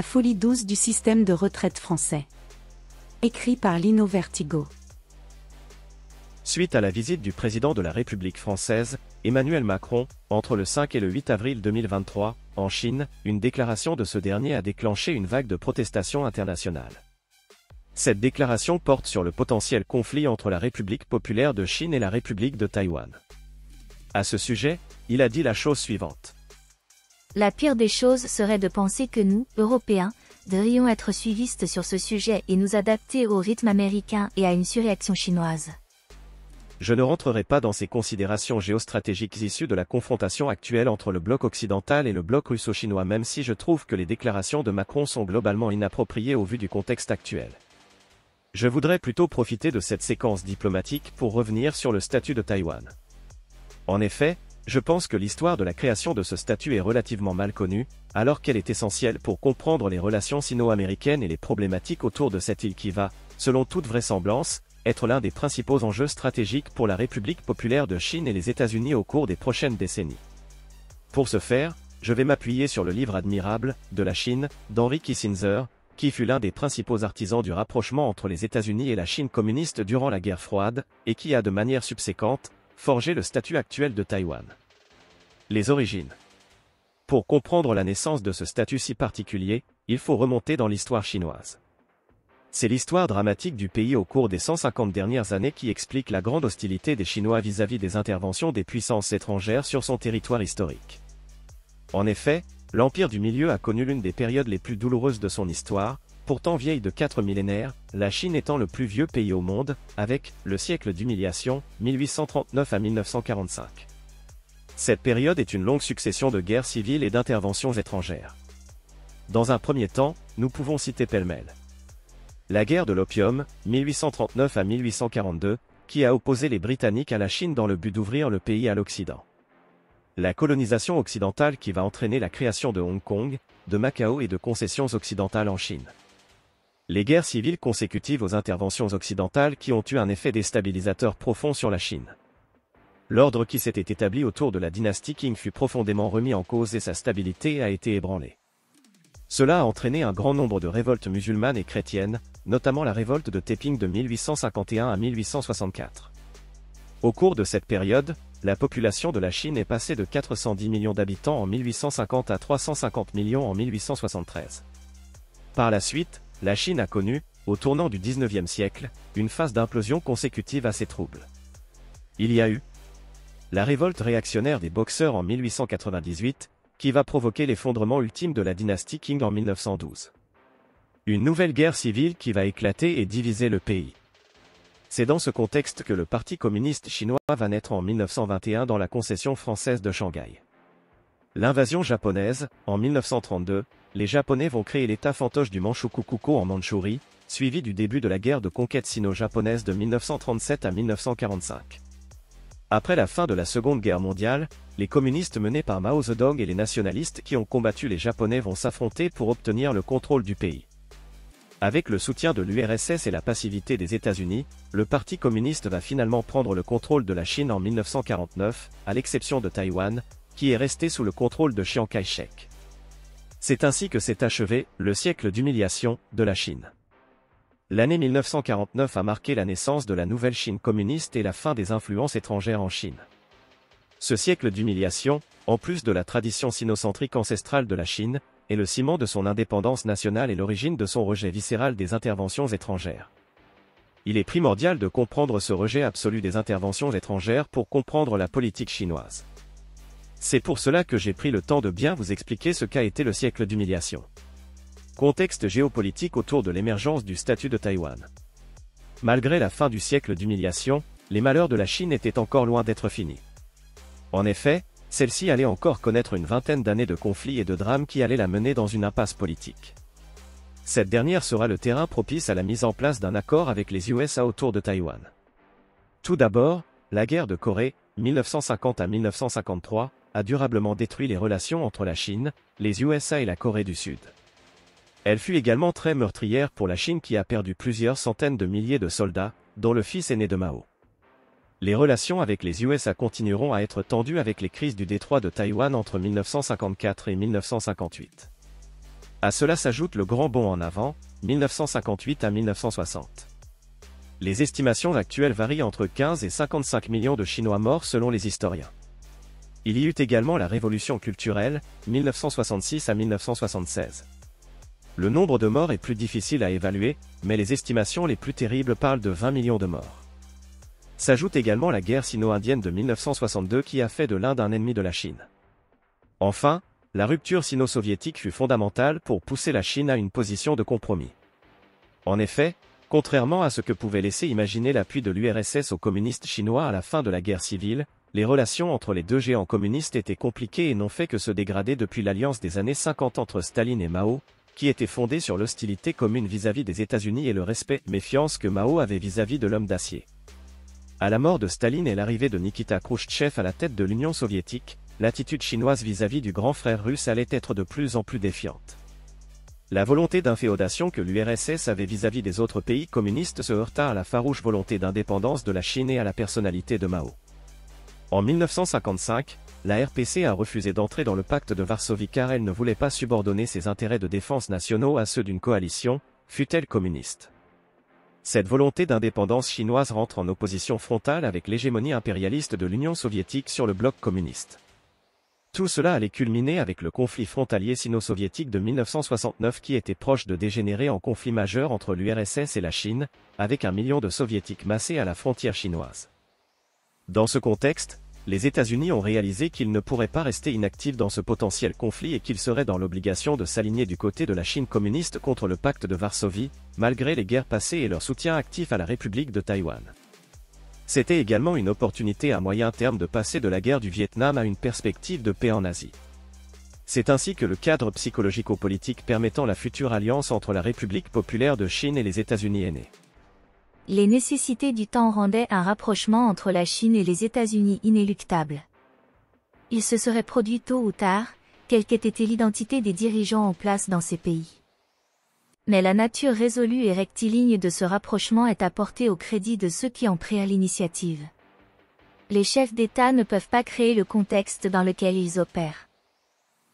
La folie douce du système de retraite français. Écrit par Lino Vertigo. Suite à la visite du président de la République française, Emmanuel Macron, entre le 5 et le 8 avril 2023, en Chine, une déclaration de ce dernier a déclenché une vague de protestations internationales. Cette déclaration porte sur le potentiel conflit entre la République populaire de Chine et la République de Taïwan. À ce sujet, il a dit la chose suivante. La pire des choses serait de penser que nous, Européens, devrions être suivistes sur ce sujet et nous adapter au rythme américain et à une surréaction chinoise. Je ne rentrerai pas dans ces considérations géostratégiques issues de la confrontation actuelle entre le bloc occidental et le bloc russo-chinois, même si je trouve que les déclarations de Macron sont globalement inappropriées au vu du contexte actuel. Je voudrais plutôt profiter de cette séquence diplomatique pour revenir sur le statut de Taïwan. En effet, je pense que l'histoire de la création de ce statut est relativement mal connue, alors qu'elle est essentielle pour comprendre les relations sino-américaines et les problématiques autour de cette île qui va, selon toute vraisemblance, être l'un des principaux enjeux stratégiques pour la République populaire de Chine et les États-Unis au cours des prochaines décennies. Pour ce faire, je vais m'appuyer sur le livre admirable, de la Chine, d'Henry Kissinger, qui fut l'un des principaux artisans du rapprochement entre les États-Unis et la Chine communiste durant la guerre froide, et qui a de manière subséquente, forgé le statut actuel de Taïwan. Les origines. Pour comprendre la naissance de ce statut si particulier, il faut remonter dans l'histoire chinoise. C'est l'histoire dramatique du pays au cours des 150 dernières années qui explique la grande hostilité des Chinois vis-à-vis des interventions des puissances étrangères sur son territoire historique. En effet, l'Empire du Milieu a connu l'une des périodes les plus douloureuses de son histoire, pourtant vieille de 4 millénaires, la Chine étant le plus vieux pays au monde, avec le siècle d'humiliation, 1839 à 1945. Cette période est une longue succession de guerres civiles et d'interventions étrangères. Dans un premier temps, nous pouvons citer pêle-mêle la guerre de l'opium, 1839 à 1842, qui a opposé les Britanniques à la Chine dans le but d'ouvrir le pays à l'Occident. La colonisation occidentale qui va entraîner la création de Hong Kong, de Macao et de concessions occidentales en Chine. Les guerres civiles consécutives aux interventions occidentales qui ont eu un effet déstabilisateur profond sur la Chine. L'ordre qui s'était établi autour de la dynastie Qing fut profondément remis en cause et sa stabilité a été ébranlée. Cela a entraîné un grand nombre de révoltes musulmanes et chrétiennes, notamment la révolte de Taiping de 1851 à 1864. Au cours de cette période, la population de la Chine est passée de 410 millions d'habitants en 1850 à 350 millions en 1873. Par la suite, la Chine a connu, au tournant du XIXe siècle, une phase d'implosion consécutive assez trouble. Il y a eu la révolte réactionnaire des Boxers en 1898, qui va provoquer l'effondrement ultime de la dynastie Qing en 1912. Une nouvelle guerre civile qui va éclater et diviser le pays. C'est dans ce contexte que le Parti communiste chinois va naître en 1921 dans la concession française de Shanghai. L'invasion japonaise, en 1932, les Japonais vont créer l'État fantoche du Manchukuo en Mandchourie, suivi du début de la guerre de conquête sino-japonaise de 1937 à 1945. Après la fin de la Seconde Guerre mondiale, les communistes menés par Mao Zedong et les nationalistes qui ont combattu les Japonais vont s'affronter pour obtenir le contrôle du pays. Avec le soutien de l'URSS et la passivité des États-Unis, le Parti communiste va finalement prendre le contrôle de la Chine en 1949, à l'exception de Taïwan, qui est resté sous le contrôle de Chiang Kai-shek. C'est ainsi que s'est achevé le siècle d'humiliation de la Chine. L'année 1949 a marqué la naissance de la nouvelle Chine communiste et la fin des influences étrangères en Chine. Ce siècle d'humiliation, en plus de la tradition sinocentrique ancestrale de la Chine, est le ciment de son indépendance nationale et l'origine de son rejet viscéral des interventions étrangères. Il est primordial de comprendre ce rejet absolu des interventions étrangères pour comprendre la politique chinoise. C'est pour cela que j'ai pris le temps de bien vous expliquer ce qu'a été le siècle d'humiliation. Contexte géopolitique autour de l'émergence du statut de Taïwan. Malgré la fin du siècle d'humiliation, les malheurs de la Chine étaient encore loin d'être finis. En effet, celle-ci allait encore connaître une vingtaine d'années de conflits et de drames qui allaient la mener dans une impasse politique. Cette dernière sera le terrain propice à la mise en place d'un accord avec les USA autour de Taïwan. Tout d'abord, la guerre de Corée, 1950 à 1953, a durablement détruit les relations entre la Chine, les USA et la Corée du Sud. Elle fut également très meurtrière pour la Chine qui a perdu plusieurs centaines de milliers de soldats, dont le fils aîné de Mao. Les relations avec les USA continueront à être tendues avec les crises du détroit de Taïwan entre 1954 et 1958. À cela s'ajoute le grand bond en avant, 1958 à 1960. Les estimations actuelles varient entre 15 et 55 millions de Chinois morts selon les historiens. Il y eut également la révolution culturelle, 1966 à 1976. Le nombre de morts est plus difficile à évaluer, mais les estimations les plus terribles parlent de 20 millions de morts. S'ajoute également la guerre sino-indienne de 1962 qui a fait de l'Inde un ennemi de la Chine. Enfin, la rupture sino-soviétique fut fondamentale pour pousser la Chine à une position de compromis. En effet, contrairement à ce que pouvait laisser imaginer l'appui de l'URSS aux communistes chinois à la fin de la guerre civile, les relations entre les deux géants communistes étaient compliquées et n'ont fait que se dégrader depuis l'alliance des années 50 entre Staline et Mao, qui était fondée sur l'hostilité commune vis-à-vis des États-Unis et le respect, méfiance que Mao avait vis-à-vis de l'homme d'acier. À la mort de Staline et l'arrivée de Nikita Khrouchtchev à la tête de l'Union soviétique, l'attitude chinoise vis-à-vis du grand frère russe allait être de plus en plus défiante. La volonté d'inféodation que l'URSS avait vis-à-vis des autres pays communistes se heurta à la farouche volonté d'indépendance de la Chine et à la personnalité de Mao. En 1955, la RPC a refusé d'entrer dans le pacte de Varsovie car elle ne voulait pas subordonner ses intérêts de défense nationaux à ceux d'une coalition, fût-elle communiste. Cette volonté d'indépendance chinoise rentre en opposition frontale avec l'hégémonie impérialiste de l'Union soviétique sur le bloc communiste. Tout cela allait culminer avec le conflit frontalier sino-soviétique de 1969 qui était proche de dégénérer en conflit majeur entre l'URSS et la Chine, avec 1 million de soviétiques massés à la frontière chinoise. Dans ce contexte, les États-Unis ont réalisé qu'ils ne pourraient pas rester inactifs dans ce potentiel conflit et qu'ils seraient dans l'obligation de s'aligner du côté de la Chine communiste contre le pacte de Varsovie, malgré les guerres passées et leur soutien actif à la République de Taïwan. C'était également une opportunité à moyen terme de passer de la guerre du Vietnam à une perspective de paix en Asie. C'est ainsi que le cadre psychologico-politique permettant la future alliance entre la République populaire de Chine et les États-Unis est né. Les nécessités du temps rendaient un rapprochement entre la Chine et les États-Unis inéluctable. Il se serait produit tôt ou tard, quelle qu'ait été l'identité des dirigeants en place dans ces pays. Mais la nature résolue et rectiligne de ce rapprochement est à porter au crédit de ceux qui en prirent l'initiative. Les chefs d'État ne peuvent pas créer le contexte dans lequel ils opèrent.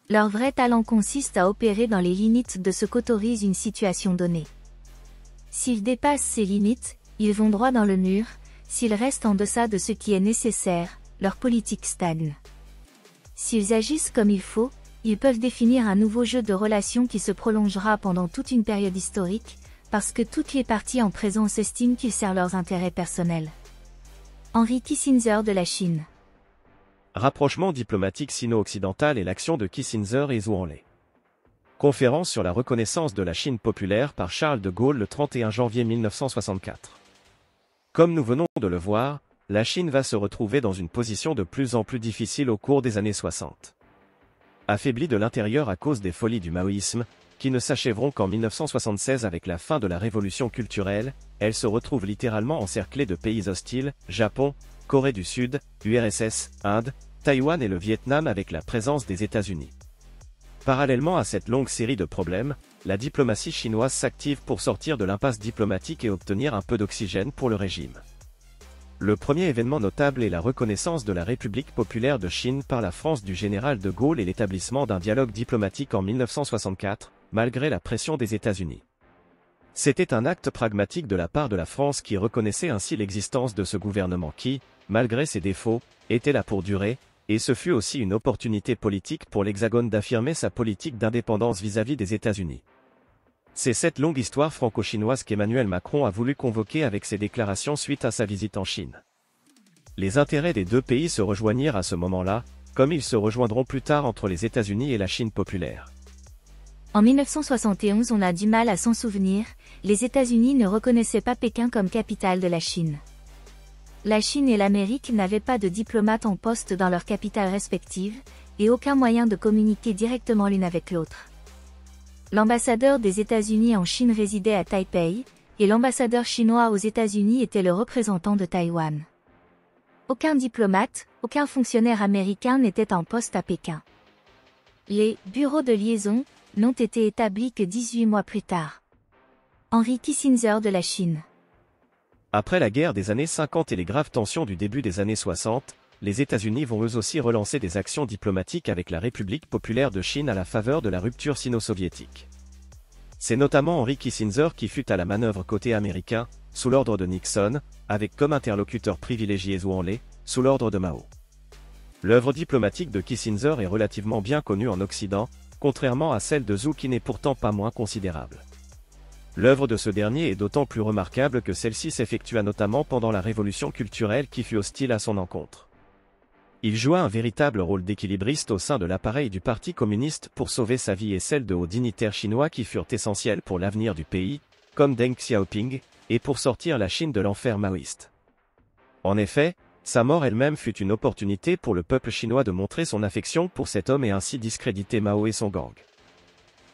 Leur vrai talent consiste à opérer dans les limites de ce qu'autorise une situation donnée. S'ils dépassent ces limites, ils vont droit dans le mur, s'ils restent en deçà de ce qui est nécessaire, leur politique stagne. S'ils agissent comme il faut, ils peuvent définir un nouveau jeu de relations qui se prolongera pendant toute une période historique, parce que toutes les parties en présence estiment qu'ils servent leurs intérêts personnels. Henry Kissinger de la Chine. Rapprochement diplomatique sino-occidental et l'action de Kissinger et Zhou Enlai. Conférence sur la reconnaissance de la Chine populaire par Charles de Gaulle le 31 janvier 1964. Comme nous venons de le voir, la Chine va se retrouver dans une position de plus en plus difficile au cours des années 60. Affaiblie de l'intérieur à cause des folies du maoïsme, qui ne s'achèveront qu'en 1976 avec la fin de la révolution culturelle, elle se retrouve littéralement encerclée de pays hostiles, Japon, Corée du Sud, URSS, Inde, Taïwan et le Vietnam avec la présence des États-Unis. Parallèlement à cette longue série de problèmes, la diplomatie chinoise s'active pour sortir de l'impasse diplomatique et obtenir un peu d'oxygène pour le régime. Le premier événement notable est la reconnaissance de la République populaire de Chine par la France du général de Gaulle et l'établissement d'un dialogue diplomatique en 1964, malgré la pression des États-Unis. C'était un acte pragmatique de la part de la France qui reconnaissait ainsi l'existence de ce gouvernement qui, malgré ses défauts, était là pour durer, et ce fut aussi une opportunité politique pour l'Hexagone d'affirmer sa politique d'indépendance vis-à-vis des États-Unis. C'est cette longue histoire franco-chinoise qu'Emmanuel Macron a voulu convoquer avec ses déclarations suite à sa visite en Chine. Les intérêts des deux pays se rejoignirent à ce moment-là, comme ils se rejoindront plus tard entre les États-Unis et la Chine populaire. En 1971, on a du mal à s'en souvenir, les États-Unis ne reconnaissaient pas Pékin comme capitale de la Chine. La Chine et l'Amérique n'avaient pas de diplomates en poste dans leurs capitales respectives, et aucun moyen de communiquer directement l'une avec l'autre. L'ambassadeur des États-Unis en Chine résidait à Taipei, et l'ambassadeur chinois aux États-Unis était le représentant de Taïwan. Aucun diplomate, aucun fonctionnaire américain n'était en poste à Pékin. Les « bureaux de liaison » n'ont été établis que 18 mois plus tard. Henry Kissinger de la Chine. Après la guerre des années 50 et les graves tensions du début des années 60, les États-Unis vont eux aussi relancer des actions diplomatiques avec la République populaire de Chine à la faveur de la rupture sino-soviétique. C'est notamment Henry Kissinger qui fut à la manœuvre côté américain, sous l'ordre de Nixon, avec comme interlocuteur privilégié Zhou Enlai, sous l'ordre de Mao. L'œuvre diplomatique de Kissinger est relativement bien connue en Occident, contrairement à celle de Zhou qui n'est pourtant pas moins considérable. L'œuvre de ce dernier est d'autant plus remarquable que celle-ci s'effectua notamment pendant la révolution culturelle qui fut hostile à son encontre. Il joua un véritable rôle d'équilibriste au sein de l'appareil du Parti communiste pour sauver sa vie et celle de hauts dignitaires chinois qui furent essentiels pour l'avenir du pays, comme Deng Xiaoping, et pour sortir la Chine de l'enfer maoïste. En effet, sa mort elle-même fut une opportunité pour le peuple chinois de montrer son affection pour cet homme et ainsi discréditer Mao et son gang.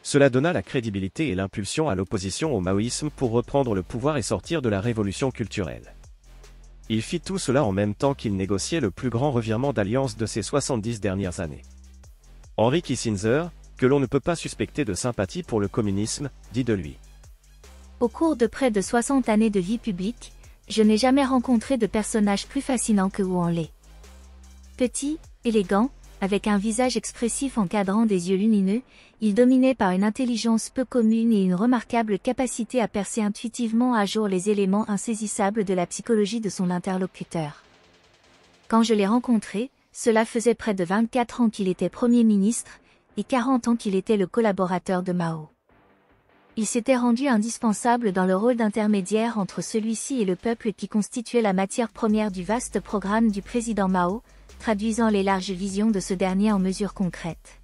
Cela donna la crédibilité et l'impulsion à l'opposition au maoïsme pour reprendre le pouvoir et sortir de la révolution culturelle. Il fit tout cela en même temps qu'il négociait le plus grand revirement d'alliance de ces 70 dernières années. Henry Kissinger, que l'on ne peut pas suspecter de sympathie pour le communisme, dit de lui. Au cours de près de 60 années de vie publique, je n'ai jamais rencontré de personnage plus fascinant que Zhou Enlai. Petit, élégant, avec un visage expressif encadrant des yeux lumineux, il dominait par une intelligence peu commune et une remarquable capacité à percer intuitivement à jour les éléments insaisissables de la psychologie de son interlocuteur. Quand je l'ai rencontré, cela faisait près de 24 ans qu'il était Premier ministre, et 40 ans qu'il était le collaborateur de Mao. Il s'était rendu indispensable dans le rôle d'intermédiaire entre celui-ci et le peuple qui constituait la matière première du vaste programme du président Mao, traduisant les larges visions de ce dernier en mesures concrètes.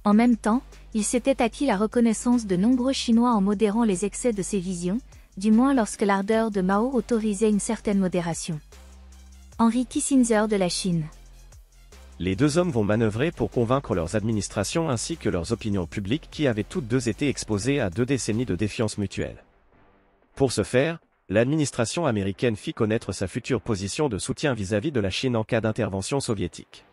En même temps, il s'était acquis la reconnaissance de nombreux Chinois en modérant les excès de ses visions, du moins lorsque l'ardeur de Mao autorisait une certaine modération. Henry Kissinger de la Chine. Les deux hommes vont manœuvrer pour convaincre leurs administrations ainsi que leurs opinions publiques qui avaient toutes deux été exposées à 2 décennies de défiance mutuelle. Pour ce faire, l'administration américaine fit connaître sa future position de soutien vis-à-vis de la Chine en cas d'intervention soviétique.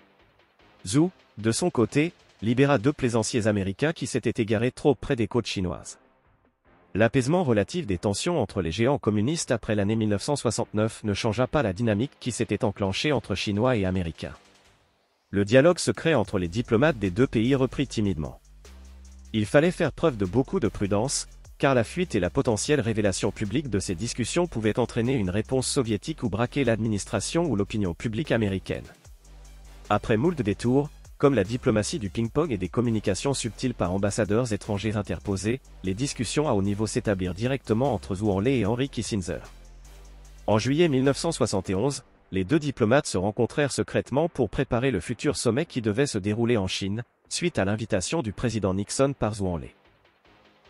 Zhou, de son côté, libéra 2 plaisanciers américains qui s'étaient égarés trop près des côtes chinoises. L'apaisement relatif des tensions entre les géants communistes après l'année 1969 ne changea pas la dynamique qui s'était enclenchée entre Chinois et Américains. Le dialogue secret entre les diplomates des 2 pays reprit timidement. Il fallait faire preuve de beaucoup de prudence, car la fuite et la potentielle révélation publique de ces discussions pouvaient entraîner une réponse soviétique ou braquer l'administration ou l'opinion publique américaine. Après moult détours, comme la diplomatie du ping-pong et des communications subtiles par ambassadeurs étrangers interposés, les discussions à haut niveau s'établirent directement entre Zhou Enlai et Henry Kissinger. En juillet 1971, les 2 diplomates se rencontrèrent secrètement pour préparer le futur sommet qui devait se dérouler en Chine, suite à l'invitation du président Nixon par Zhou Enlai.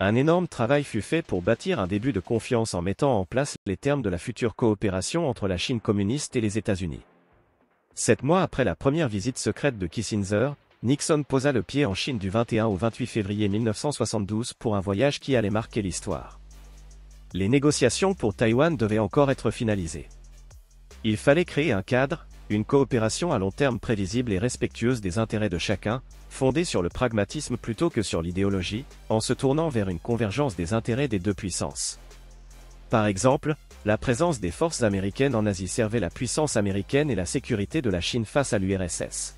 Un énorme travail fut fait pour bâtir un début de confiance en mettant en place les termes de la future coopération entre la Chine communiste et les États-Unis. 7 mois après la première visite secrète de Kissinger, Nixon posa le pied en Chine du 21 au 28 février 1972 pour un voyage qui allait marquer l'histoire. Les négociations pour Taïwan devaient encore être finalisées. Il fallait créer un cadre, une coopération à long terme prévisible et respectueuse des intérêts de chacun, fondée sur le pragmatisme plutôt que sur l'idéologie, en se tournant vers une convergence des intérêts des 2 puissances. Par exemple, la présence des forces américaines en Asie servait la puissance américaine et la sécurité de la Chine face à l'URSS.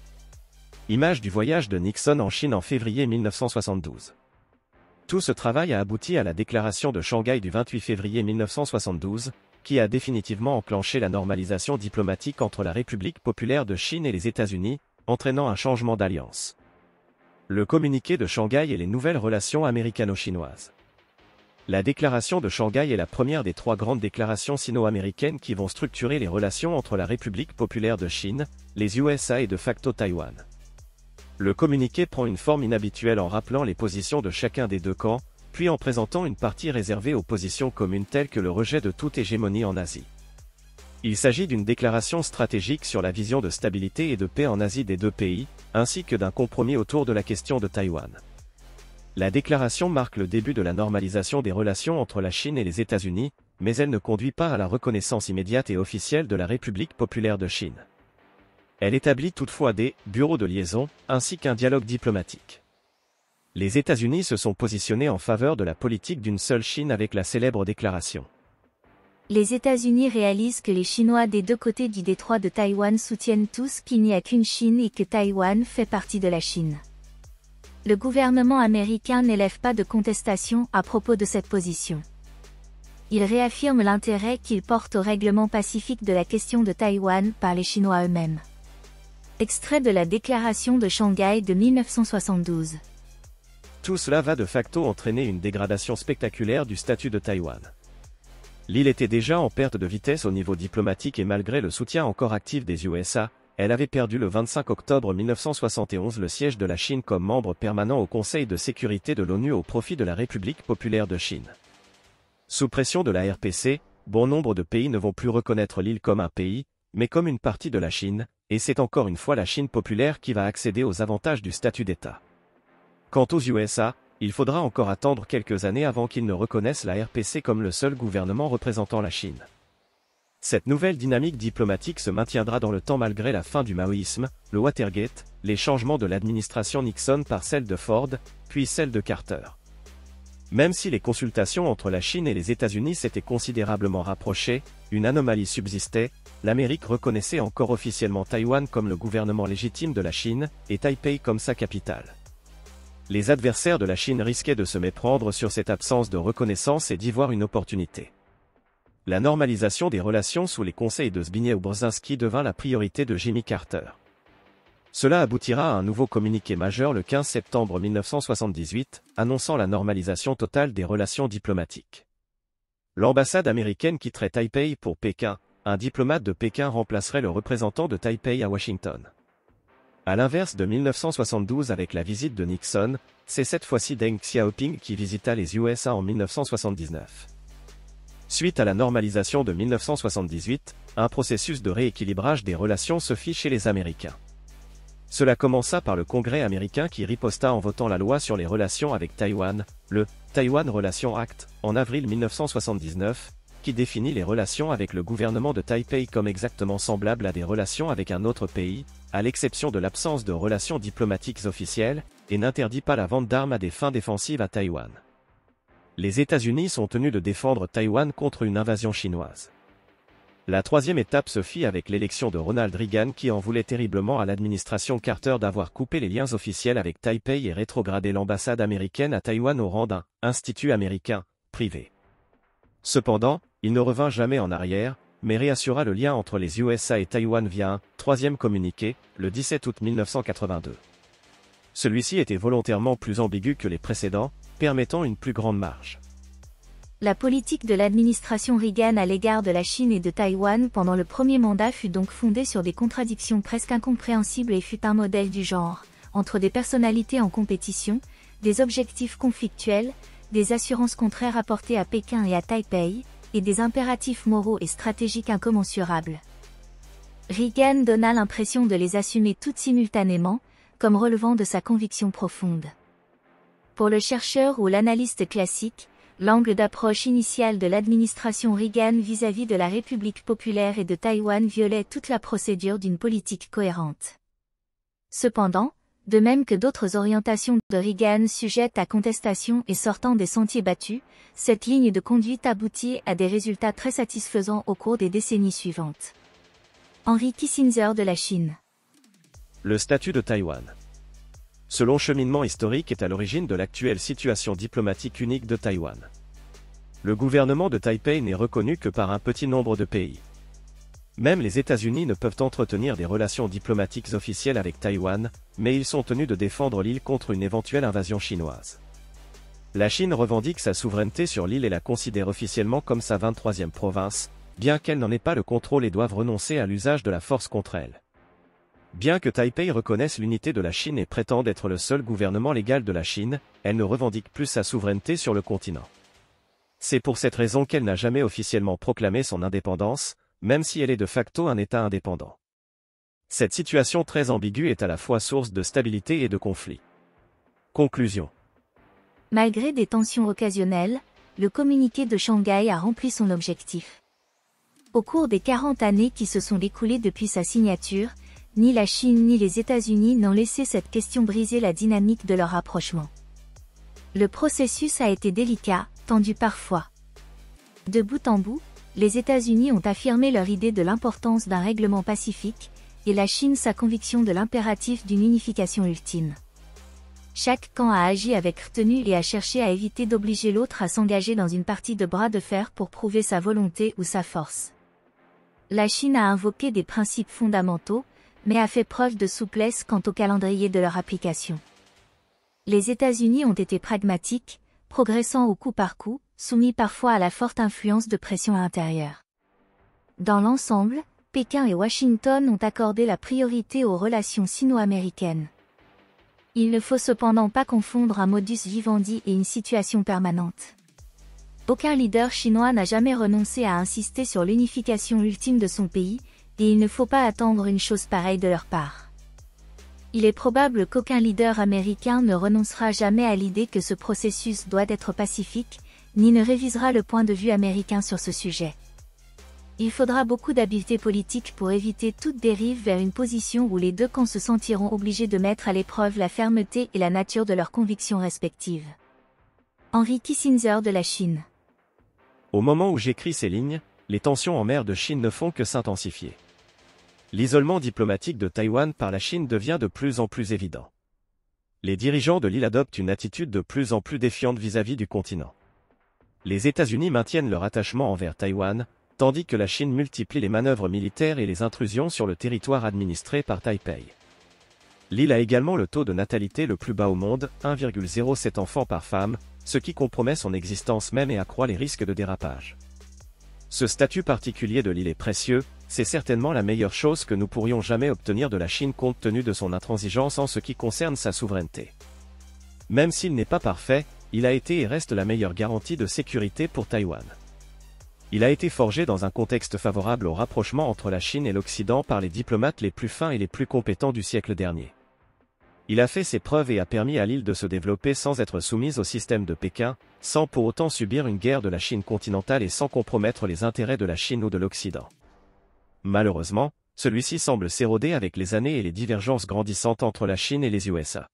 Image du voyage de Nixon en Chine en février 1972. Tout ce travail a abouti à la déclaration de Shanghai du 28 février 1972, qui a définitivement enclenché la normalisation diplomatique entre la République populaire de Chine et les États-Unis, entraînant un changement d'alliance. Le communiqué de Shanghai et les nouvelles relations américano-chinoises. La déclaration de Shanghai est la première des 3 grandes déclarations sino-américaines qui vont structurer les relations entre la République populaire de Chine, les USA et de facto Taïwan. Le communiqué prend une forme inhabituelle en rappelant les positions de chacun des 2 camps, puis en présentant une partie réservée aux positions communes telles que le rejet de toute hégémonie en Asie. Il s'agit d'une déclaration stratégique sur la vision de stabilité et de paix en Asie des 2 pays, ainsi que d'un compromis autour de la question de Taïwan. La déclaration marque le début de la normalisation des relations entre la Chine et les États-Unis, mais elle ne conduit pas à la reconnaissance immédiate et officielle de la République populaire de Chine. Elle établit toutefois des « bureaux de liaison » ainsi qu'un dialogue diplomatique. Les États-Unis se sont positionnés en faveur de la politique d'une seule Chine avec la célèbre déclaration. Les États-Unis réalisent que les Chinois des 2 côtés du détroit de Taïwan soutiennent tous qu'il n'y a qu'une Chine et que Taïwan fait partie de la Chine. Le gouvernement américain n'élève pas de contestation à propos de cette position. Il réaffirme l'intérêt qu'il porte au règlement pacifique de la question de Taïwan par les Chinois eux-mêmes. Extrait de la déclaration de Shanghai de 1972. Tout cela va de facto entraîner une dégradation spectaculaire du statut de Taïwan. L'île était déjà en perte de vitesse au niveau diplomatique et malgré le soutien encore actif des USA, elle avait perdu le 25 octobre 1971 le siège de la Chine comme membre permanent au Conseil de sécurité de l'ONU au profit de la République populaire de Chine. Sous pression de la RPC, bon nombre de pays ne vont plus reconnaître l'île comme un pays, mais comme une partie de la Chine, et c'est encore une fois la Chine populaire qui va accéder aux avantages du statut d'État. Quant aux USA, il faudra encore attendre quelques années avant qu'ils ne reconnaissent la RPC comme le seul gouvernement représentant la Chine. Cette nouvelle dynamique diplomatique se maintiendra dans le temps malgré la fin du maoïsme, le Watergate, les changements de l'administration Nixon par celle de Ford, puis celle de Carter. Même si les consultations entre la Chine et les États-Unis s'étaient considérablement rapprochées, une anomalie subsistait, l'Amérique reconnaissait encore officiellement Taïwan comme le gouvernement légitime de la Chine, et Taipei comme sa capitale. Les adversaires de la Chine risquaient de se méprendre sur cette absence de reconnaissance et d'y voir une opportunité. La normalisation des relations sous les conseils de Zbigniew Brzezinski devint la priorité de Jimmy Carter. Cela aboutira à un nouveau communiqué majeur le 15 septembre 1978, annonçant la normalisation totale des relations diplomatiques. L'ambassade américaine quitterait Taipei pour Pékin, un diplomate de Pékin remplacerait le représentant de Taipei à Washington. À l'inverse de 1972 avec la visite de Nixon, c'est cette fois-ci Deng Xiaoping qui visita les USA en 1979. Suite à la normalisation de 1978, un processus de rééquilibrage des relations se fit chez les Américains. Cela commença par le Congrès américain qui riposta en votant la loi sur les relations avec Taïwan, le Taiwan Relations Act, en avril 1979, qui définit les relations avec le gouvernement de Taipei comme exactement semblables à des relations avec un autre pays, à l'exception de l'absence de relations diplomatiques officielles, et n'interdit pas la vente d'armes à des fins défensives à Taïwan. Les États-Unis sont tenus de défendre Taïwan contre une invasion chinoise. La troisième étape se fit avec l'élection de Ronald Reagan qui en voulait terriblement à l'administration Carter d'avoir coupé les liens officiels avec Taipei et rétrogradé l'ambassade américaine à Taïwan au rang d'un « institut américain » privé. Cependant, il ne revint jamais en arrière, mais réassura le lien entre les USA et Taïwan via un troisième communiqué, le 17 août 1982. Celui-ci était volontairement plus ambigu que les précédents, permettant une plus grande marge. La politique de l'administration Reagan à l'égard de la Chine et de Taïwan pendant le premier mandat fut donc fondée sur des contradictions presque incompréhensibles et fut un modèle du genre, entre des personnalités en compétition, des objectifs conflictuels, des assurances contraires apportées à Pékin et à Taipei, et des impératifs moraux et stratégiques incommensurables. Reagan donna l'impression de les assumer toutes simultanément, comme relevant de sa conviction profonde. Pour le chercheur ou l'analyste classique, l'angle d'approche initial de l'administration Reagan vis-à-vis de la République populaire et de Taïwan violait toute la procédure d'une politique cohérente. Cependant, de même que d'autres orientations de Reagan sujettes à contestation et sortant des sentiers battus, cette ligne de conduite aboutit à des résultats très satisfaisants au cours des décennies suivantes. Henry Kissinger de la Chine. Le statut de Taïwan. Ce long cheminement historique est à l'origine de l'actuelle situation diplomatique unique de Taïwan. Le gouvernement de Taipei n'est reconnu que par un petit nombre de pays. Même les États-Unis ne peuvent entretenir des relations diplomatiques officielles avec Taïwan, mais ils sont tenus de défendre l'île contre une éventuelle invasion chinoise. La Chine revendique sa souveraineté sur l'île et la considère officiellement comme sa 23e province, bien qu'elle n'en ait pas le contrôle et doive renoncer à l'usage de la force contre elle. Bien que Taipei reconnaisse l'unité de la Chine et prétende être le seul gouvernement légal de la Chine, elle ne revendique plus sa souveraineté sur le continent. C'est pour cette raison qu'elle n'a jamais officiellement proclamé son indépendance, même si elle est de facto un État indépendant. Cette situation très ambiguë est à la fois source de stabilité et de conflit. Conclusion. Malgré des tensions occasionnelles, le communiqué de Shanghai a rempli son objectif. Au cours des 40 années qui se sont écoulées depuis sa signature, ni la Chine ni les États-Unis n'ont laissé cette question briser la dynamique de leur rapprochement. Le processus a été délicat, tendu parfois. De bout en bout, les États-Unis ont affirmé leur idée de l'importance d'un règlement pacifique, et la Chine sa conviction de l'impératif d'une unification ultime. Chaque camp a agi avec retenue et a cherché à éviter d'obliger l'autre à s'engager dans une partie de bras de fer pour prouver sa volonté ou sa force. La Chine a invoqué des principes fondamentaux, mais a fait preuve de souplesse quant au calendrier de leur application. Les États-Unis ont été pragmatiques, progressant au coup par coup, soumis parfois à la forte influence de pressions intérieures. Dans l'ensemble, Pékin et Washington ont accordé la priorité aux relations sino-américaines. Il ne faut cependant pas confondre un modus vivendi et une situation permanente. Aucun leader chinois n'a jamais renoncé à insister sur l'unification ultime de son pays, et il ne faut pas attendre une chose pareille de leur part. Il est probable qu'aucun leader américain ne renoncera jamais à l'idée que ce processus doit être pacifique, ni ne révisera le point de vue américain sur ce sujet. Il faudra beaucoup d'habileté politique pour éviter toute dérive vers une position où les deux camps se sentiront obligés de mettre à l'épreuve la fermeté et la nature de leurs convictions respectives. Henry Kissinger de la Chine. Au moment où j'écris ces lignes, les tensions en mer de Chine ne font que s'intensifier. L'isolement diplomatique de Taïwan par la Chine devient de plus en plus évident. Les dirigeants de l'île adoptent une attitude de plus en plus défiante vis-à-vis du continent. Les États-Unis maintiennent leur attachement envers Taïwan, tandis que la Chine multiplie les manœuvres militaires et les intrusions sur le territoire administré par Taipei. L'île a également le taux de natalité le plus bas au monde, 1,07 enfants par femme, ce qui compromet son existence même et accroît les risques de dérapage. Ce statut particulier de l'île est précieux, c'est certainement la meilleure chose que nous pourrions jamais obtenir de la Chine compte tenu de son intransigeance en ce qui concerne sa souveraineté. Même s'il n'est pas parfait, il a été et reste la meilleure garantie de sécurité pour Taïwan. Il a été forgé dans un contexte favorable au rapprochement entre la Chine et l'Occident par les diplomates les plus fins et les plus compétents du siècle dernier. Il a fait ses preuves et a permis à l'île de se développer sans être soumise au système de Pékin, sans pour autant subir une guerre de la Chine continentale et sans compromettre les intérêts de la Chine ou de l'Occident. Malheureusement, celui-ci semble s'éroder avec les années et les divergences grandissantes entre la Chine et les USA.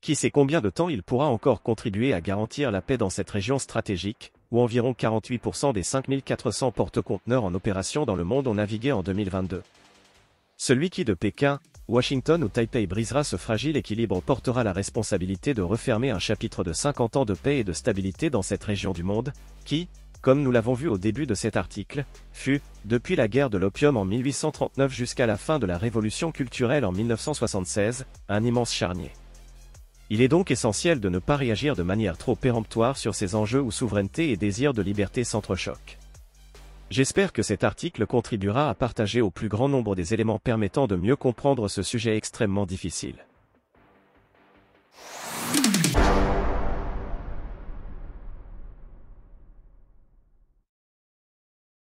Qui sait combien de temps il pourra encore contribuer à garantir la paix dans cette région stratégique, où environ 48% des 5400 porte-conteneurs en opération dans le monde ont navigué en 2022. Celui qui de Pékin, Washington ou Taipei brisera ce fragile équilibre portera la responsabilité de refermer un chapitre de 50 ans de paix et de stabilité dans cette région du monde, qui, comme nous l'avons vu au début de cet article, fut, depuis la guerre de l'opium en 1839 jusqu'à la fin de la révolution culturelle en 1976, un immense charnier. Il est donc essentiel de ne pas réagir de manière trop péremptoire sur ces enjeux où souveraineté et désir de liberté s'entrechoquent. J'espère que cet article contribuera à partager au plus grand nombre des éléments permettant de mieux comprendre ce sujet extrêmement difficile.